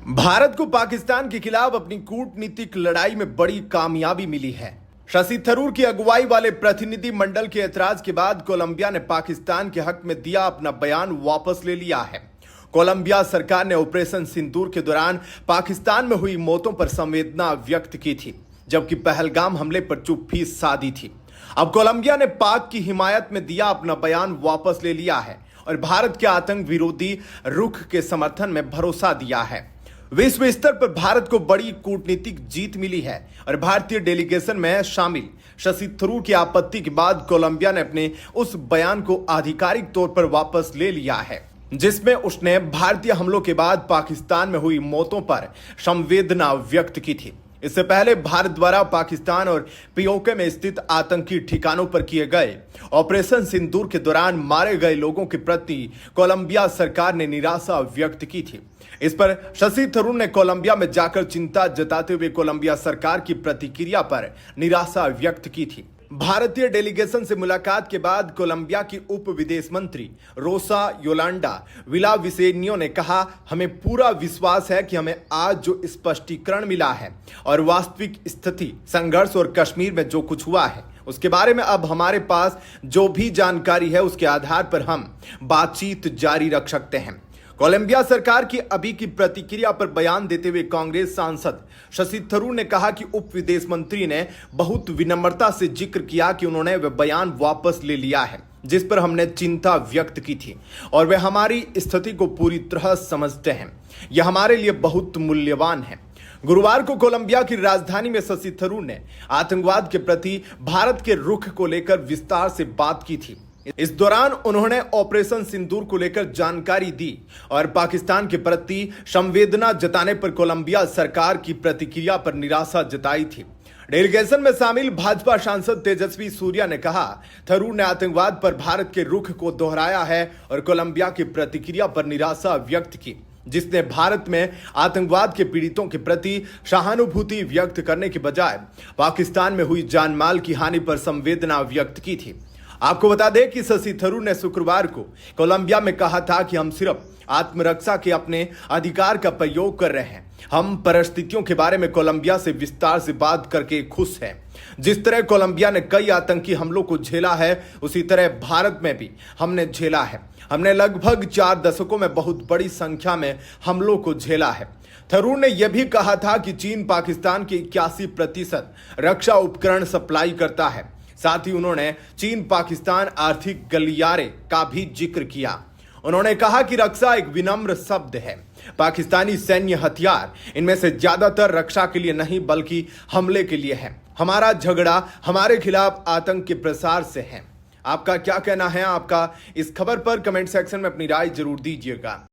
भारत को पाकिस्तान के खिलाफ अपनी कूटनीतिक लड़ाई में बड़ी कामयाबी मिली है। शशि थरूर की अगुवाई वाले प्रतिनिधि मंडल के ऐतराज के बाद कोलंबिया ने पाकिस्तान के हक में दिया अपना बयान वापस ले लिया है। कोलंबिया सरकार ने ऑपरेशन सिंदूर के दौरान पाकिस्तान में हुई मौतों पर संवेदना व्यक्त की थी, जबकि पहलगाम हमले पर चुप्पी साधी थी। अब कोलंबिया ने पाक की हिमायत में दिया अपना बयान वापस ले लिया है और भारत के आतंक विरोधी रुख के समर्थन में भरोसा दिया है। विश्व स्तर पर भारत को बड़ी कूटनीतिक जीत मिली है और भारतीय डेलीगेशन में शामिल शशि थरूर की आपत्ति के बाद कोलंबिया ने अपने उस बयान को आधिकारिक तौर पर वापस ले लिया है, जिसमें उसने भारतीय हमलों के बाद पाकिस्तान में हुई मौतों पर संवेदना व्यक्त की थी। इससे पहले भारत द्वारा पाकिस्तान और पीओके में स्थित आतंकी ठिकानों पर किए गए ऑपरेशन सिंदूर के दौरान मारे गए लोगों के प्रति कोलंबिया सरकार ने निराशा व्यक्त की थी। इस पर शशि थरूर ने कोलंबिया में जाकर चिंता जताते हुए कोलंबिया सरकार की प्रतिक्रिया पर निराशा व्यक्त की थी। भारतीय डेलीगेशन से मुलाकात के बाद कोलंबिया की उप विदेश मंत्री रोसा योलांडा विलाविसेन्यो ने कहा, हमें पूरा विश्वास है कि हमें आज जो स्पष्टीकरण मिला है और वास्तविक स्थिति संघर्ष और कश्मीर में जो कुछ हुआ है उसके बारे में अब हमारे पास जो भी जानकारी है उसके आधार पर हम बातचीत जारी रख सकते हैं। कोलंबिया सरकार की अभी की प्रतिक्रिया पर बयान देते हुए कांग्रेस सांसद शशि थरूर ने कहा कि उप विदेश मंत्री ने बहुत विनम्रता से जिक्र किया कि उन्होंने वह बयान वापस ले लिया है जिस पर हमने चिंता व्यक्त की थी और वे हमारी स्थिति को पूरी तरह समझते हैं। यह हमारे लिए बहुत मूल्यवान है। गुरुवार को कोलंबिया की राजधानी में शशि थरूर ने आतंकवाद के प्रति भारत के रुख को लेकर विस्तार से बात की थी। इस दौरान उन्होंने ऑपरेशन सिंदूर को लेकर जानकारी दी और पाकिस्तान के प्रति संवेदना जताने पर कोलंबिया सरकार की प्रतिक्रिया पर निराशा जताई थी। डेलीगेशन में शामिल भाजपा सांसद तेजस्वी सूर्या ने कहा, थरूर ने आतंकवाद पर भारत के रुख को दोहराया है और कोलंबिया की प्रतिक्रिया पर निराशा व्यक्त की, जिसने भारत में आतंकवाद के पीड़ितों के प्रति सहानुभूति व्यक्त करने के बजाय पाकिस्तान में हुई जानमाल की हानि पर संवेदना व्यक्त की थी। आपको बता दें कि शशि थरूर ने शुक्रवार को कोलंबिया में कहा था कि हम सिर्फ आत्मरक्षा के अपने अधिकार का प्रयोग कर रहे हैं। हम परिस्थितियों के बारे में कोलंबिया से विस्तार से बात करके खुश हैं। जिस तरह कोलंबिया ने कई आतंकी हमलों को झेला है उसी तरह भारत में भी हमने झेला है। हमने लगभग 4 दशकों में बहुत बड़ी संख्या में हमलों को झेला है। थरूर ने यह भी कहा था कि चीन पाकिस्तान के 81% रक्षा उपकरण सप्लाई करता है। साथ ही उन्होंने चीन पाकिस्तान आर्थिक गलियारे का भी जिक्र किया। उन्होंने कहा कि रक्षा एक विनम्र शब्द है। पाकिस्तानी सैन्य हथियार इनमें से ज्यादातर रक्षा के लिए नहीं बल्कि हमले के लिए है। हमारा झगड़ा हमारे खिलाफ आतंक के प्रसार से है। आपका क्या कहना है? आपका इस खबर पर कमेंट सेक्शन में अपनी राय जरूर दीजिएगा।